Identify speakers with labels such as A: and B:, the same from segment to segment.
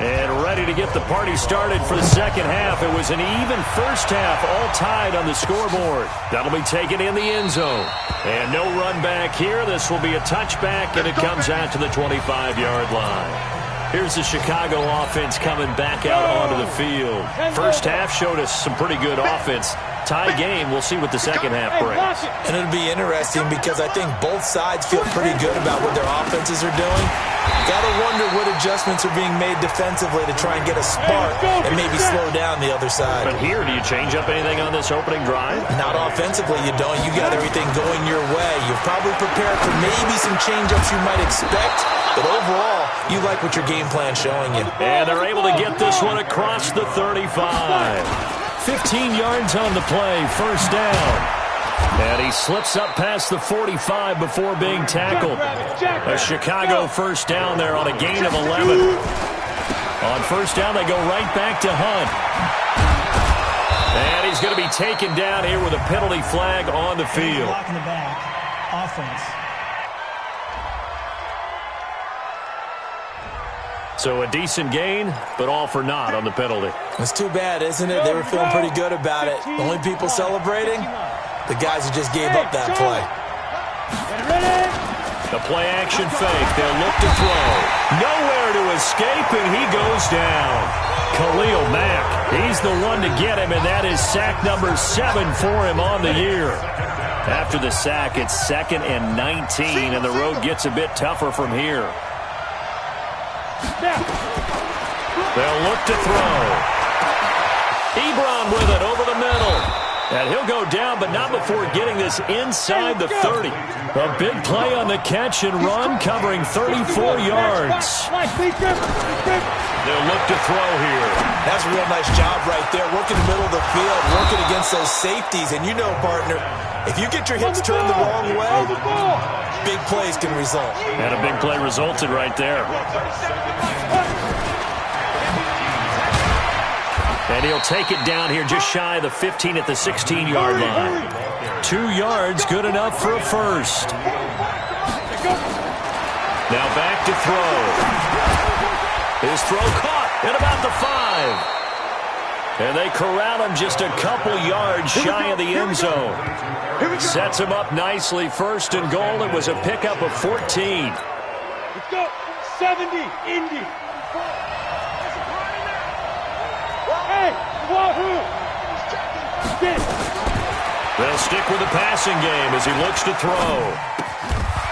A: And ready to get the party started for the second half. It was an even first half, all tied on the scoreboard. That'll be taken in the end zone. And no run back here. This will be a touchback, and it comes out to the 25-yard line. Here's the Chicago offense coming back out onto the field. First half showed us some pretty good offense. Tie game, we'll see what the second half brings.
B: And it'll be interesting because I think both sides feel pretty good about what their offenses are doing. Got to wonder what adjustments are being made defensively to try and get a spark and maybe slow down the other side.
A: But here, do you change up anything on this opening drive?
B: Not offensively, you don't. You got everything going your way. You're probably prepared for maybe some change-ups you might expect, but overall, you like what your game plan's showing you.
A: And they're able to get this one across the 35. 15 yards on the play, first down. And he slips up past the 45 before being tackled. A Chicago first down there on a gain of 11. On first down, they go right back to Hunt. And he's going to be taken down here with a penalty flag on the field.
C: Block in the back. Offense.
A: So a decent gain, but all for naught on the penalty.
B: It's too bad, isn't it? They were feeling pretty good about it. The only people celebrating, the guys who just gave up that play.
A: The play action fake. They'll look to throw. Nowhere to escape, and he goes down. Khalil Mack, he's the one to get him, and that is sack number 7 for him on the year. After the sack, it's 2nd and 19, and the road gets a bit tougher from here. They'll look to throw. Ebron with it over the middle. And he'll go down, but not before getting this inside the 30. A big play on the catch and run, covering 34 yards. They'll look to throw here.
B: That's a real nice job right there. Working the middle of the field, working against those safeties. And you know, partner, if you get your hips turned the wrong way, big plays can result.
A: And a big play resulted right there. And he'll take it down here just shy of the 15 at the 16-yard line. 2 yards, good enough for a first. Now back to throw. His throw caught at about the 5. And they corral him just a couple yards shy of the end zone. Sets him up nicely, first and goal. It was a pickup of 14.
D: Let's go. 70, Indy. Hey, Wahoo!
A: They'll stick with the passing game as he looks to throw.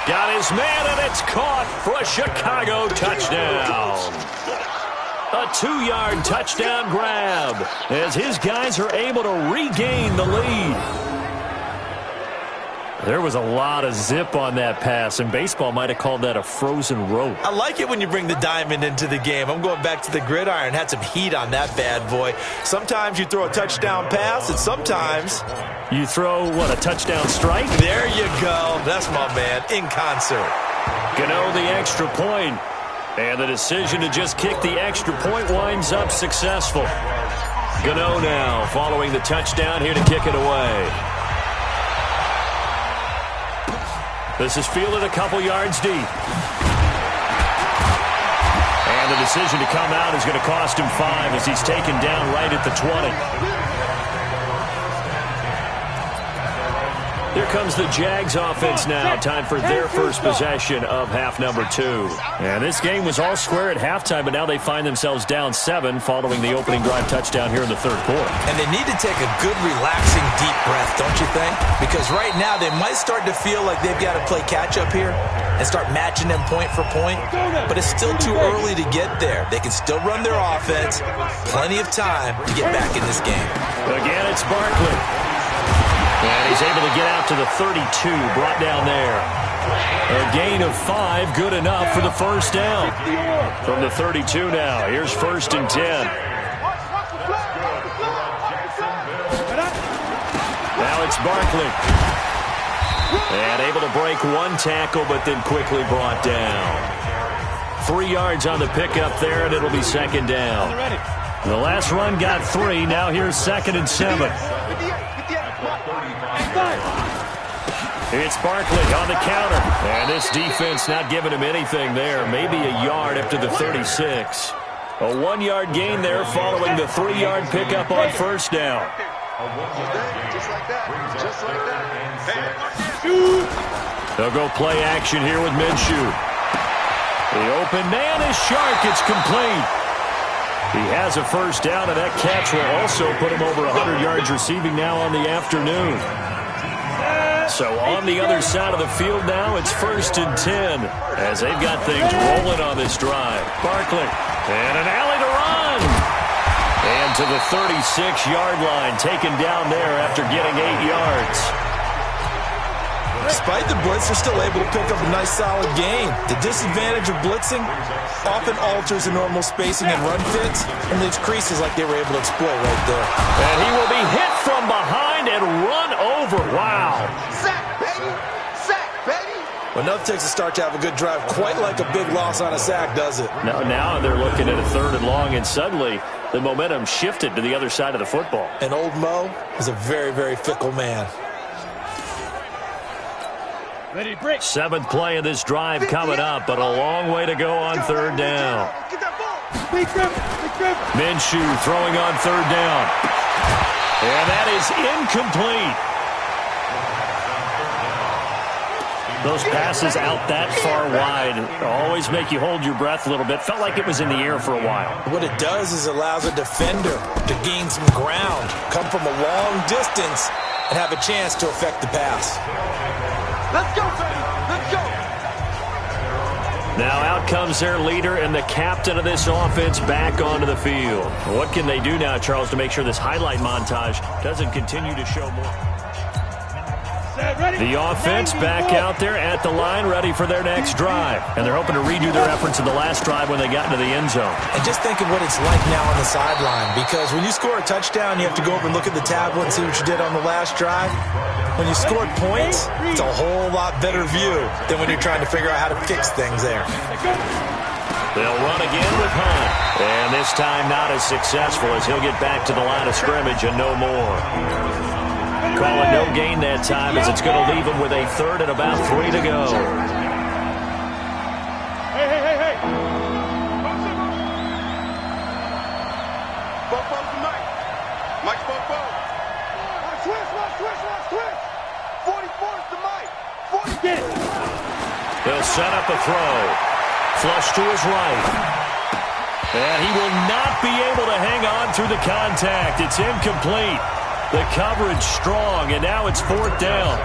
A: Got his man, and it's caught for a Chicago touchdown. A 2-yard touchdown grab as his guys are able to regain the lead. There was a lot of zip on that pass, and baseball might have called that a frozen rope.
B: I like it when you bring the diamond into the game. I'm going back to the gridiron. Had some heat on that bad boy. Sometimes you throw a touchdown pass, and sometimes
A: you throw, what, a touchdown strike?
B: There you go. That's my man, in concert.
A: Gano the extra point, and the decision to just kick the extra point winds up successful. Gano now following the touchdown here to kick it away. This is fielded a couple yards deep. And the decision to come out is going to cost him 5 as he's taken down right at the 20. Here comes the Jags offense now. Time for their first possession of half number 2. And this game was all square at halftime, but now they find themselves down 7 following the opening drive touchdown here in the third quarter.
B: And they need to take a good, relaxing, deep breath, don't you think? Because right now they might start to feel like they've got to play catch-up here and start matching them point for point. But it's still too early to get there. They can still run their offense. Plenty of time to get back in this game.
A: Again, it's Barkley. And he's able to get out to the 32, brought down there. A gain of 5, good enough for the first down. From the 32 now, here's 1st and 10. Now it's Barkley. And able to break one tackle, but then quickly brought down. 3 yards on the pickup there, and it'll be 2nd down. The last run got 3, now here's 2nd and 7. It's Barkley on the counter. And this defense not giving him anything there. Maybe a yard up to the 36. A 1-yard gain there following the 3-yard pickup on first down.
E: Just like that. Just like that.
A: They'll go play action here with Minshew. The open man is Shark. It's complete. He has a first down, and that catch will also put him over 100 yards receiving now on the afternoon. So on the other side of the field now, it's 1st and 10 as they've got things rolling on this drive. Barkley, and an alley to run. And to the 36-yard line, taken down there after getting 8 yards.
B: Despite the blitz, they're still able to pick up a nice, solid gain. The disadvantage of blitzing often alters the normal spacing and run fits, and leaves creases like they were able to exploit right there.
A: And he will be hit from behind and run over. Wow.
E: Sack, baby. Sack, baby.
B: Well, enough takes a start to have a good drive. Quite like a big loss on a sack, does it?
A: Now they're looking at a 3rd and long, and suddenly the momentum shifted to the other side of the football.
B: And old Mo is a very, very fickle man.
D: Ready, break.
A: 7th play of this drive coming up, but a long way to go on 3rd down.
E: Get that ball.
D: Big Griffin. Big Griffin.
A: Minshew throwing on 3rd down. And that is incomplete. Those passes out that far wide always make you hold your breath a little bit. Felt like it was in the air for a while.
B: What it does is allows a defender to gain some ground, come from a long distance, and have a chance to affect the pass.
E: Let's go, baby. Let's go.
A: Now out comes their leader and the captain of this offense back onto the field. What can they do now, Charles, to make sure this highlight montage doesn't continue to show more? The offense back out there at the line, ready for their next drive. And they're hoping to redo their efforts in the last drive when they got into the end zone.
B: And just think of what it's like now on the sideline, because when you score a touchdown, you have to go over and look at the tablet and see what you did on the last drive. When you scored points, it's a whole lot better view than when you're trying to figure out how to fix things there.
A: They'll run again with Hunt. And this time not as successful as he'll get back to the line of scrimmage and no more. Calling no gain that time as it's going to leave him with a 3rd and about 3 to go.
D: Hey.
E: Bofo's the Mike. Mike's Bofo. Watch twist. 44 is the Mike. 40.
D: Get it.
A: They'll set up a throw. Flush to his right. And he will not be able to hang on through the contact. It's incomplete. The coverage strong, and now it's 4th down.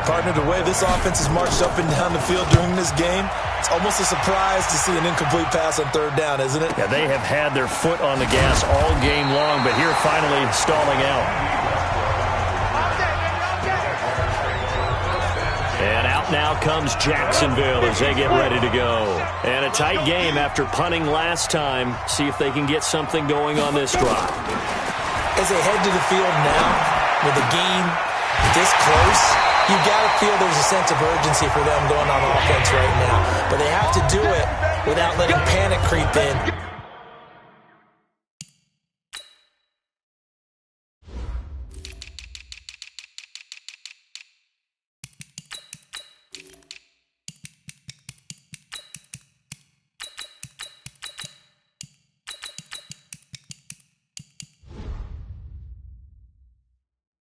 B: Partner, the way this offense has marched up and down the field during this game, it's almost a surprise to see an incomplete pass on 3rd down, isn't it?
A: Yeah, they have had their foot on the gas all game long, but here finally stalling out. And out now comes Jacksonville as they get ready to go. And a tight game after punting last time. See if they can get something going on this drive.
B: As they head to the field now, with the game this close, you've got to feel there's a sense of urgency for them going on offense right now. But they have to do it without letting panic creep in.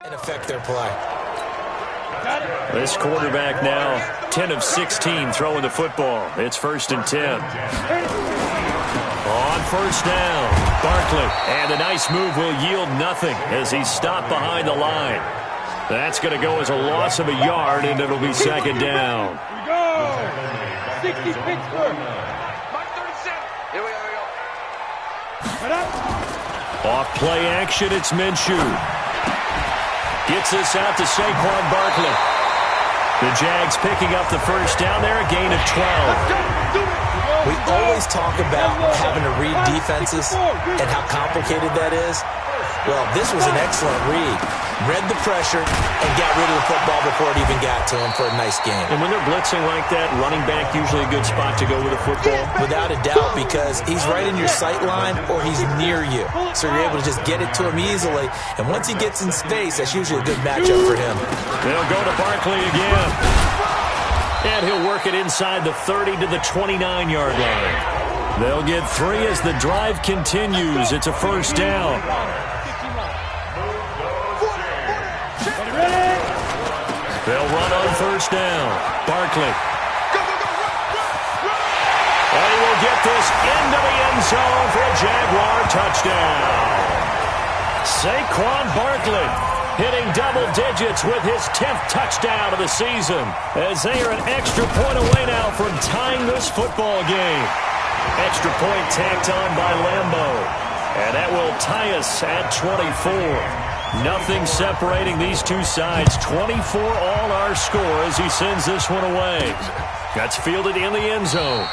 B: And affect their play.
A: This quarterback now 10 of 16 throwing the football. It's 1st and 10. On 1st down, Barkley. And a nice move will yield nothing as he's stopped behind the line. That's going to go as a loss of a yard, and it'll be 2nd down.
D: Here we go. 60 Pittsburgh.
E: Mike 37. Here we go.
D: Head up.
A: Off play action, it's Minshew. Gets this out to Saquon Barkley. The Jags picking up the 1st down there, a gain of 12.
B: We always talk about having to read defenses and how complicated that is. Well, this was an excellent read. Read the pressure and got rid of the football before it even got to him for a nice game.
A: And when they're blitzing like that, running back usually a good spot to go with a football.
B: Without a doubt, because he's right in your sight line or he's near you. So you're able to just get it to him easily. And once he gets in space, that's usually a good matchup for him.
A: They'll go to Barkley again. And he'll work it inside the 30 to the 29-yard line. They'll get 3 as the drive continues. It's a first down. They'll run on first down. Barkley. And he will get this into the end zone for a Jaguar touchdown. Saquon Barkley hitting double digits with his 10th touchdown of the season, as they are an extra point away now from tying this football game. Extra point tacked on by Lambeau. And that will tie us at 24. Nothing separating these two sides. 24 all our score as he sends this one away. That's fielded in the end zone.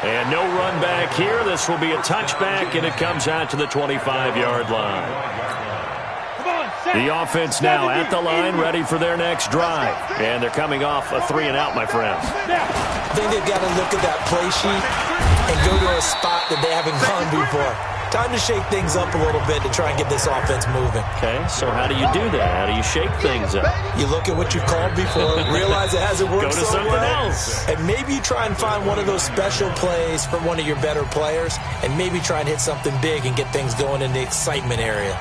A: And no run back here. This will be a touchback, and it comes out to the 25-yard line. The offense now at the line, ready for their next drive. And they're coming off a 3-and-out, my friends.
B: I think they've got to look at that play sheet and go to a spot that they haven't gone before. Time to shake things up a little bit to try and get this offense moving.
A: Okay, so how do you do that? How do you shake things up?
B: You look at what you've called before, realize it hasn't worked so well.
A: Go to something else.
B: And maybe you try and find one of those special plays from one of your better players, and maybe try and hit something big and get things going in the excitement area.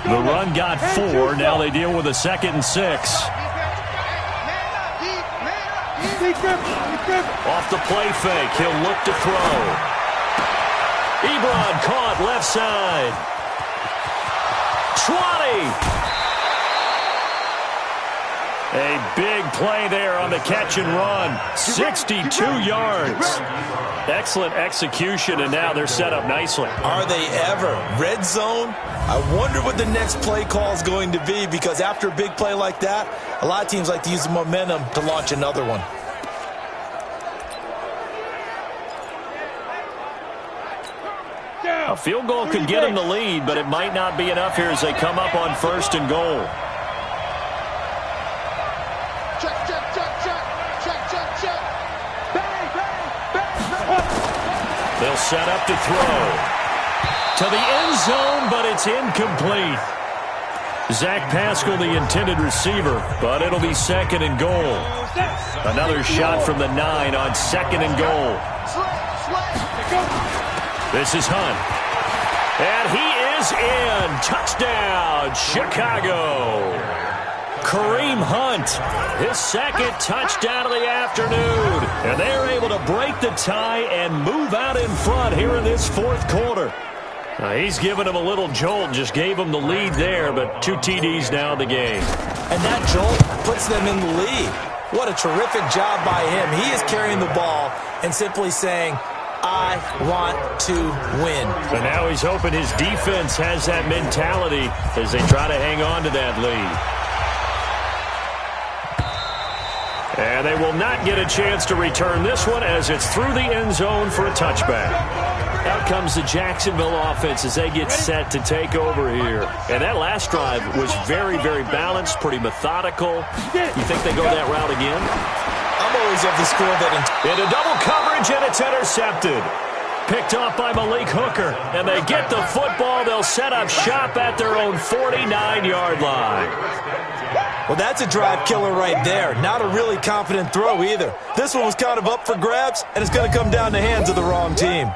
A: The run got 4. Now they deal with a 2nd and 6. Off the play fake. He'll look to throw. Ebron caught left side. 20. A big play there on the catch and run. 62 yards. Excellent execution, and now they're set up nicely.
B: Are they ever? Red zone? I wonder what the next play call is going to be, because after a big play like that, a lot of teams like to use the momentum to launch another one.
A: A field goal could get them the lead, but it might not be enough here as they come up on 1st and goal. They'll set up to throw. To the end zone, but it's incomplete. Zach Pascal, the intended receiver, but it'll be 2nd and goal. Another shot from the 9 on 2nd and goal. This is Hunt. And he is in. Touchdown, Chicago. Kareem Hunt, his 2nd touchdown of the afternoon. And they're able to break the tie and move out in front here in this 4th quarter. He's given him a little jolt, just gave him the lead there, but 2 TDs now in the game.
B: And that jolt puts them in the lead. What a terrific job by him. He is carrying the ball and simply saying, I want to win.
A: And now he's hoping his defense has that mentality as they try to hang on to that lead. And they will not get a chance to return this one as it's through the end zone for a touchback. Out comes the Jacksonville offense as they get set to take over here. And that last drive was very, very balanced, pretty methodical. You think they go that route again?
B: I'm always of the school that
A: into double coverage, and it's intercepted. Picked off by Malik Hooker, and they get the football. They'll set up shop at their own 49-yard line.
B: Well, that's a drive killer right there. Not a really confident throw either. This one was kind of up for grabs, and it's going to come down the hands of the wrong team.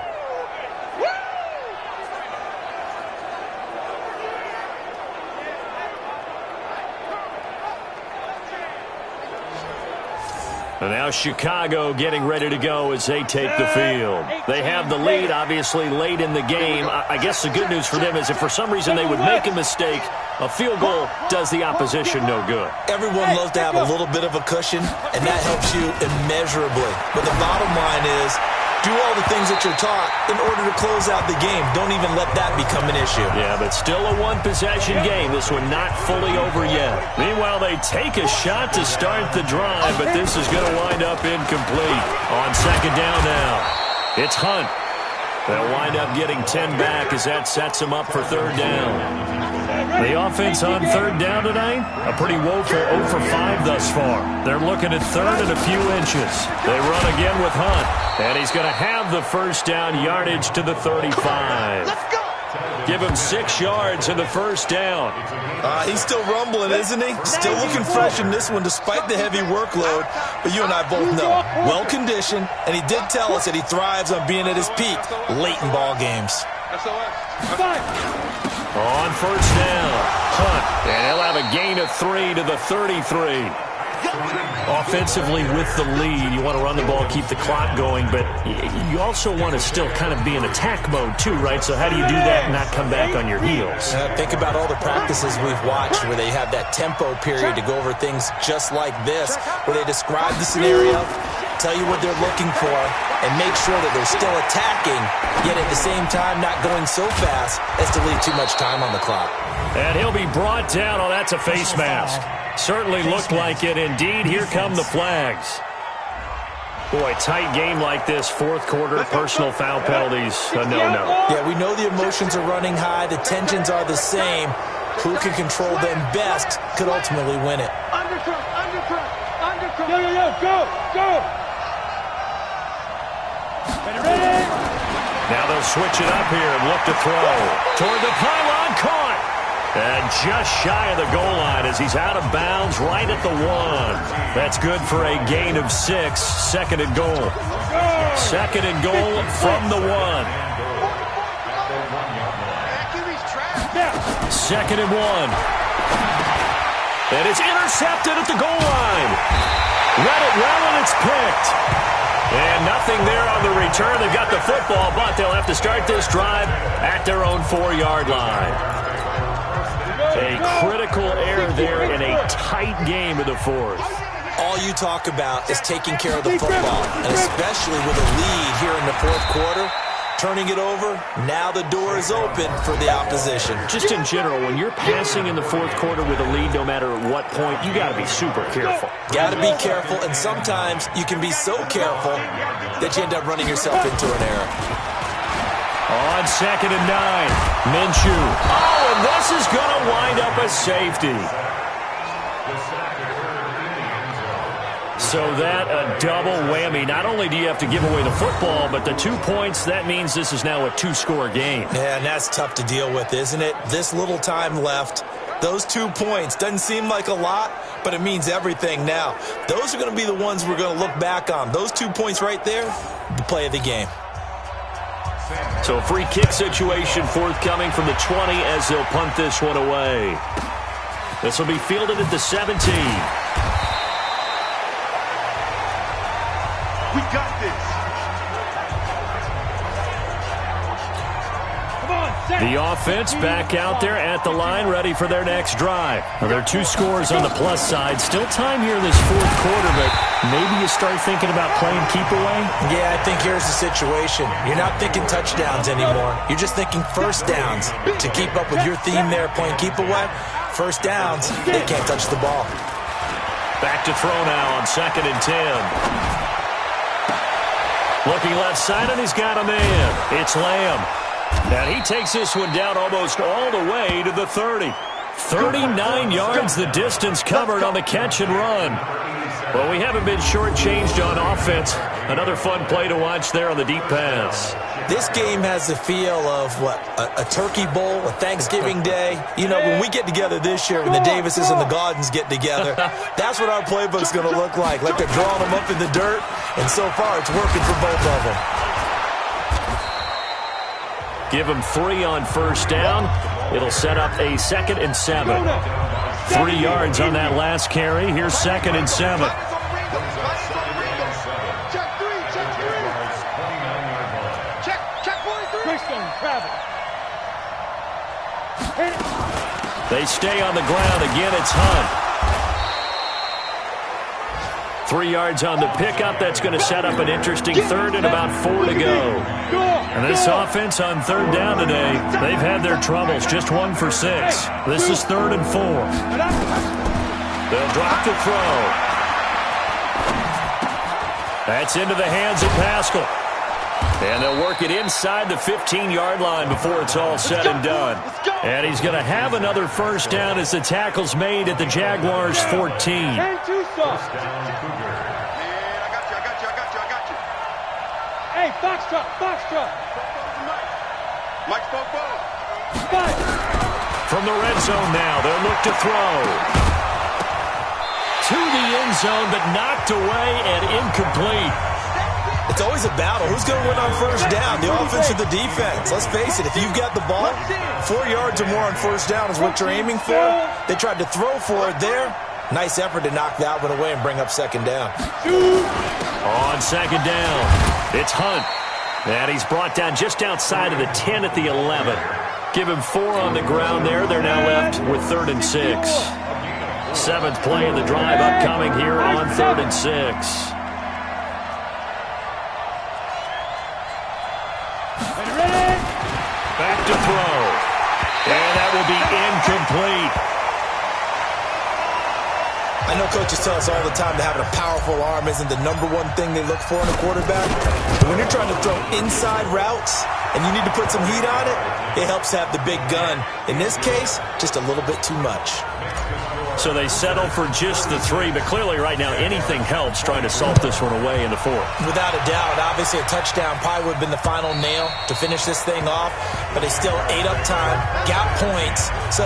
A: And now Chicago getting ready to go as they take the field. They have the lead, obviously, late in the game. I guess the good news for them is if for some reason they would make a mistake, a field goal does the opposition no good.
B: Everyone loves to have a little bit of a cushion, and that helps you immeasurably. But the bottom line is, do all the things that you're taught in order to close out the game. Don't even let that become an issue.
A: Yeah, but still a one-possession game. This one not fully over yet. Meanwhile, they take a shot to start the drive, but this is going to wind up incomplete. On 2nd down now, it's Hunt. They'll wind up getting 10 back as that sets them up for 3rd down. The offense on 3rd down tonight, a pretty woeful 0 for 5 thus far. They're looking at 3rd and a few inches. They run again with Hunt, and he's going to have the 1st down, yardage to the 35.
E: Let's go.
A: Give him 6 yards in the first down.
B: He's still rumbling, isn't he? Still looking fresh in this one despite the heavy workload. But you and I both know, well-conditioned, and he did tell us that he thrives on being at his peak late in ball games.
A: On first down, punt, and he'll have a gain of 3 to the 33. Offensively with the lead, you want to run the ball, keep the clock going, but you also want to still kind of be in attack mode too, right? So how do you do that and not come back on your heels?
B: Think about all the practices we've watched where they have that tempo period to go over things just like this, where they describe the scenario, tell you what they're looking for, and make sure that they're still attacking, yet at the same time not going so fast as to leave too much time on the clock.
A: And he'll be brought down. Oh, that's a face mask. Certainly looked like it. Indeed, here come the flags. Boy, tight game like this, fourth quarter, personal foul penalties, a no-no.
B: Yeah, we know the emotions are running high. The tensions are the same. Who can control them best could ultimately win it.
D: Undercut. Yo, go. Ready?
A: Now they'll switch it up here and look to throw. Toward the pylon, caught. And just shy of the goal line as he's out of bounds right at the 1. That's good for a gain of 6. Second and goal. Second and goal from the 1. Second and 1. And it's intercepted at the goal line. Read it well, and it's picked. And nothing there on the return. They've got the football, but they'll have to start this drive at their own 4-yard line. A critical error there in a tight game of the fourth.
B: All you talk about is taking care of the football, and especially with a lead here in the fourth quarter, turning it over, now the door is open for the opposition.
A: Just in general, when you're passing in the fourth quarter with a lead, no matter at what point, you got to be super careful.
B: Got to be careful, and sometimes you can be so careful that you end up running yourself into an error.
A: On second and 9, Minshew. Oh, and this is going to wind up a safety. So that a double whammy. Not only do you have to give away the football, but the 2 points, that means this is now a 2-score game.
B: Yeah, and that's tough to deal with, isn't it? This little time left. Those 2 points doesn't seem like a lot, but it means everything now. Those are going to be the ones we're going to look back on. Those 2 points right there, the play of the game.
A: So a free kick situation forthcoming from the 20 as they'll punt this one away. This will be fielded at the 17.
E: We got this.
A: The offense back out there at the line, ready for their next drive. Well, there are 2 scores on the plus side. Still time here in this fourth quarter, but maybe you start thinking about playing keep away?
B: Yeah, I think here's the situation. You're not thinking touchdowns anymore. You're just thinking first downs. To keep up with your theme there, playing keep away, first downs, they can't touch the ball.
A: Back to throw now on second and 10. Looking left side, and he's got a man. It's Lamb. And he takes this one down almost all the way to the 30. 39 yards the distance covered on the catch and run. Well, we haven't been shortchanged on offense. Another fun play to watch there on the deep pass.
B: This game has the feel of, what, a turkey bowl, a Thanksgiving day. You know, when we get together this year, when the Davises and the Gaudens get together, that's what our playbook's going to look like they're drawing them up in the dirt, and so far it's working for both of them.
A: Give him 3 on first down. It'll set up a second and 7. 3 yards on that last carry. Here's second and 7. They stay on the ground. Again, it's Hunt. 3 yards on the pickup. That's going to set up an interesting third and about 4 to go. And this offense on third down today, they've had their troubles. Just 1 for 6. This is third and 4. They'll drop the throw. That's into the hands of Pascal. And they'll work it inside the 15-yard line before it's all said and done. And he's going to have another first down as the tackle's made at the Jaguars' 14.
E: I got you.
D: Hey, box truck.
E: Mike Popo.
A: From the red zone now, they'll look to throw. To the end zone, but knocked away and incomplete.
B: It's always a battle. Who's going to win on first down, the offense or the defense? Let's face it, if you've got the ball, 4 yards or more on first down is what you're aiming for. They tried to throw for it there. Nice effort to knock that one away and bring up second down.
A: On second down, it's Hunt. And he's brought down just outside of the 10 at the 11. Give him 4 on the ground there. They're now left with 3rd and 6. 7th play of the drive upcoming here on 3rd and 6. Back to throw. And that will be incomplete.
B: I know coaches tell us all the time that having a powerful arm isn't the #1 thing they look for in a quarterback. But when you're trying to throw inside routes and you need to put some heat on it, it helps to have the big gun. In this case, just a little bit too much.
A: So they settle for just the 3, but clearly right now anything helps trying to salt this one away in the 4th.
B: Without a doubt, obviously a touchdown probably would have been the final nail to finish this thing off, but they still ate up time, got points. So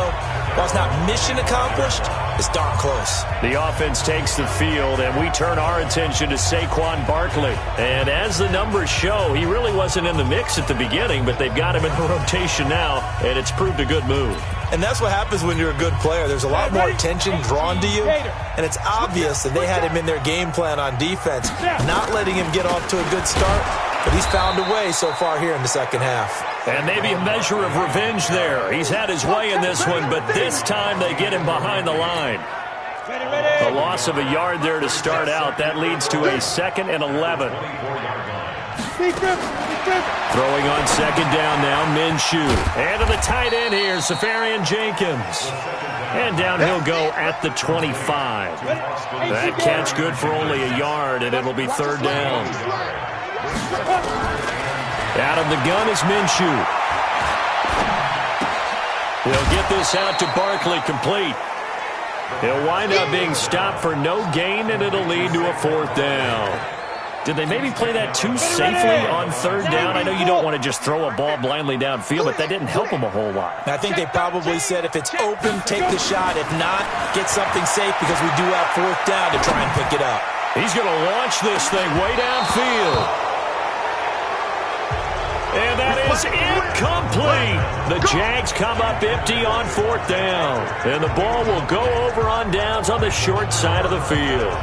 B: while it's not mission accomplished, it's darn close.
A: The offense takes the field, and we turn our attention to Saquon Barkley. And as the numbers show, he really wasn't in the mix at the beginning, but they've got him in the rotation now, and it's proved a good move.
B: And that's what happens when you're a good player. There's a lot more attention drawn to you, and it's obvious that they had him in their game plan on defense, not letting him get off to a good start, but he's found a way so far here in the second half.
A: And maybe a measure of revenge there. He's had his way in this one, but this time they get him behind the line. A loss of a yard there to start out. That leads to a 2nd and 11. Throwing on second down now, Minshew. And to the tight end here, Safarian Jenkins. And down he'll go at the 25. That catch good for only a yard, and it'll be 3rd down. Out of the gun is Minshew. He'll get this out to Barkley, complete. He'll wind up being stopped for no gain, and it'll lead to a 4th down. Did they maybe play that too safely on 3rd down? I know you don't want to just throw a ball blindly downfield, but that didn't help them a whole lot.
B: I think they probably said if it's open, take the shot. If not, get something safe because we do have 4th down to try and pick it up.
A: He's going to launch this thing way downfield. And that is incomplete. The Jags come up empty on 4th down. And the ball will go over on downs on the short side of the field.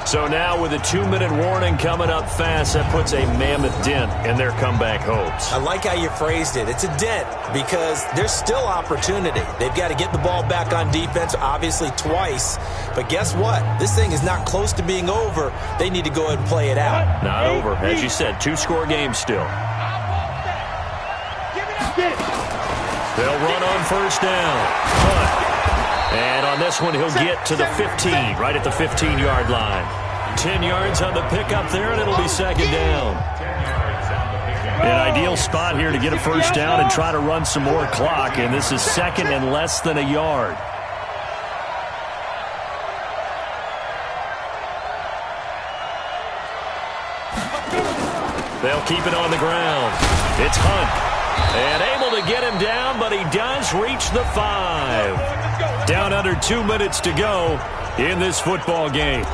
A: So now with a 2-minute warning coming up fast, that puts a mammoth dent in their comeback hopes.
B: I like how you phrased it. It's a dent because there's still opportunity. They've got to get the ball back on defense, obviously twice. But guess what? This thing is not close to being over. They need to go ahead and play it out.
A: Not over. As you said, 2-score game still. They'll run on first down. Hunt. And on this one, he'll get to the 15, right at the 15-yard line. 10 yards on the pickup there, and it'll be 2nd down. An ideal spot here to get a first down and try to run some more clock, and this is 2nd and less than a yard. They'll keep it on the ground. It's Hunt. And able to get him down, but he does reach the 5. Down under 2 minutes to go in this football game.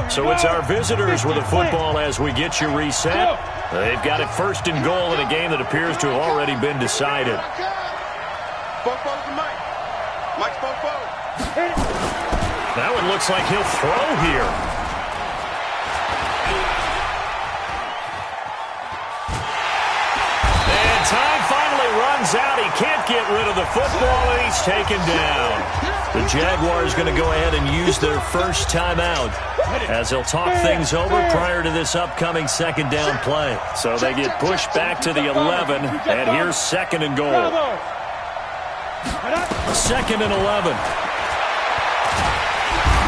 A: So it's our visitors with the football as we get you reset. They've got it 1st and goal in a game that appears to have already been decided. That one looks like he'll throw here. Time finally runs out. He can't get rid of the football, and he's taken down. The Jaguars going to go ahead and use their first timeout as they'll talk things over prior to this upcoming 2nd down play. So they get pushed back to the 11, and here's 2nd and goal. 2nd and 11.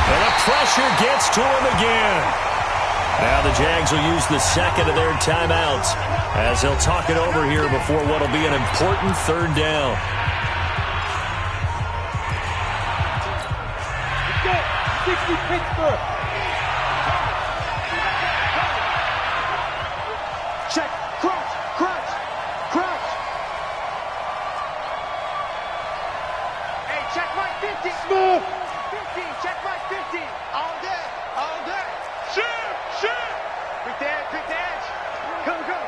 A: And the pressure gets to him again. Now the Jags will use the 2nd of their timeouts as they'll talk it over here before what will be an important 3rd down.
D: Let's go. 60 Pittsburgh.
E: Check. Cross. check my 50.
D: Smooth.
E: 15, check my 50. All day, all day. Shoot. Quick edge. Go.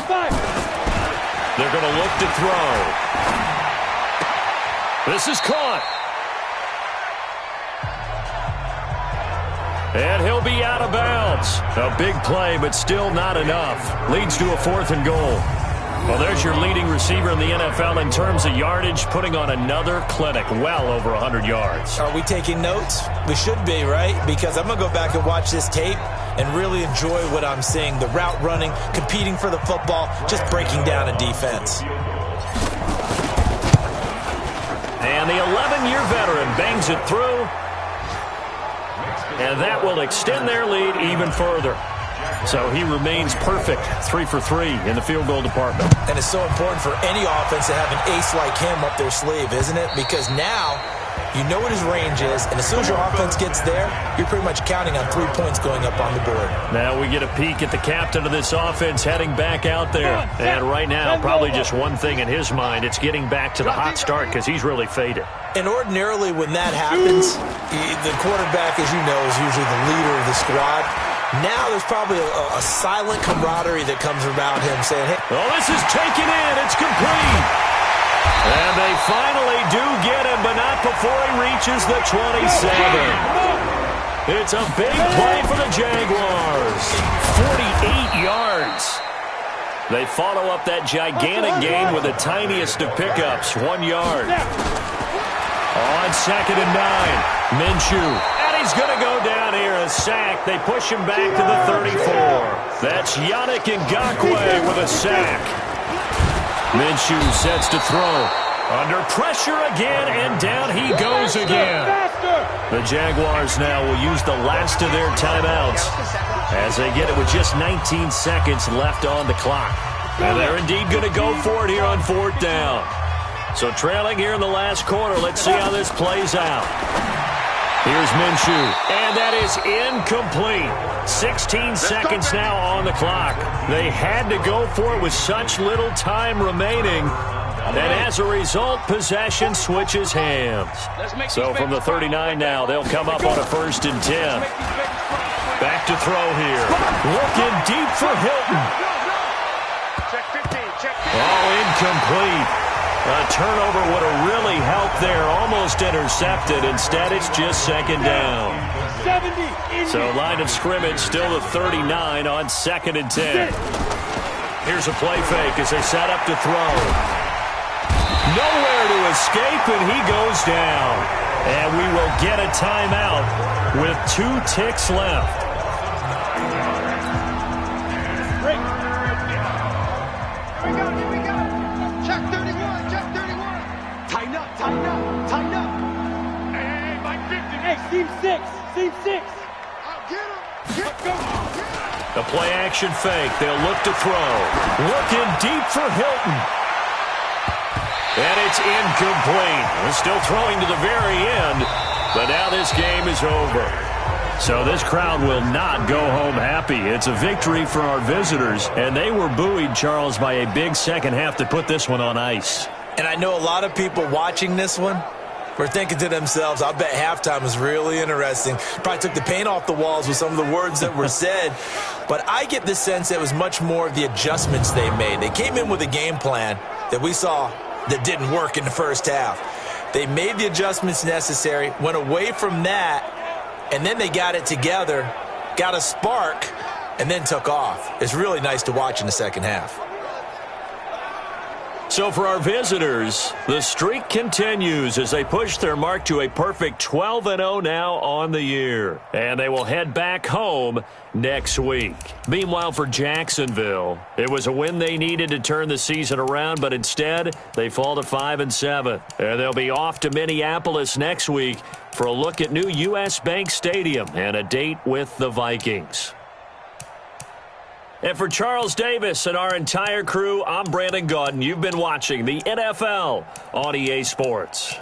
D: 5.
A: They're going to look to throw. This is caught. And he'll be out of bounds. A big play, but still not enough. Leads to a 4th and goal. Well, there's your leading receiver in the NFL in terms of yardage, putting on another clinic, well over 100 yards.
B: Are we taking notes? We should be, right? Because I'm going to go back and watch this tape and really enjoy what I'm seeing. The route running, competing for the football, just breaking down a defense.
A: And the 11-year veteran bangs it through. And that will extend their lead even further. So he remains perfect, 3 for 3 in the field goal department.
B: And it's so important for any offense to have an ace like him up their sleeve, isn't it? Because now you know what his range is, and as soon as your offense gets there, you're pretty much counting on 3 points going up on the board.
A: Now we get a peek at the captain of this offense heading back out there. And right now, probably just one thing in his mind. It's getting back to the hot start because he's really faded.
B: And ordinarily when that happens, the quarterback, as you know, is usually the leader of the squad. Now there's probably a silent camaraderie that comes about him saying, hey.
A: Oh, this is taken in. It's complete. And they finally do get him, but not before he reaches the 27. It's a big play for the Jaguars. 48 yards. They follow up that gigantic gain with the tiniest of pickups, 1 yard. On 2nd and 9, Minshew. And he's going to go down here, a sack. They push him back to the 34. That's Yannick Ngakoue with a sack. Minshew sets to throw. Under pressure again, and down he goes again. The Jaguars now will use the last of their timeouts as they get it with just 19 seconds left on the clock. And they're indeed going to go for it here on 4th down. So trailing here in the last quarter, let's see how this plays out. Here's Minshew, and that is incomplete. 16 seconds now on the clock. They had to go for it with such little time remaining. And as a result, possession switches hands. So from the 39 now, they'll come up on a 1st and 10. Back to throw here. Looking deep for Hilton. Oh, incomplete. A turnover would have really helped there. Almost intercepted. Instead, it's just 2nd down. So line of scrimmage still the 39 on 2nd and 10. Here's a play fake as they set up to throw. Nowhere to escape, and he goes down. And we will get a timeout with 2 ticks left.
D: Seam 6.
E: I'll get him.
A: The play action fake. They'll look to throw. Looking deep for Hilton. And it's incomplete. They're still throwing to the very end, but now this game is over. So this crowd will not go home happy. It's a victory for our visitors, and they were buoyed, Charles, by a big second half to put this one on ice.
B: And I know a lot of people watching this one were thinking to themselves, I bet halftime was really interesting. Probably took the paint off the walls with some of the words that were said. But I get the sense it was much more of the adjustments they made. They came in with a game plan that we saw that didn't work in the first half. They made the adjustments necessary, went away from that, and then they got it together, got a spark, and then took off. It's really nice to watch in the second half.
A: So for our visitors, the streak continues as they push their mark to a perfect 12-0 now on the year. And they will head back home next week. Meanwhile, for Jacksonville, it was a win they needed to turn the season around, but instead they fall to 5-7. And they'll be off to Minneapolis next week for a look at new U.S. Bank Stadium and a date with the Vikings. And for Charles Davis and our entire crew, I'm Brandon Gaudin. You've been watching the NFL on EA Sports.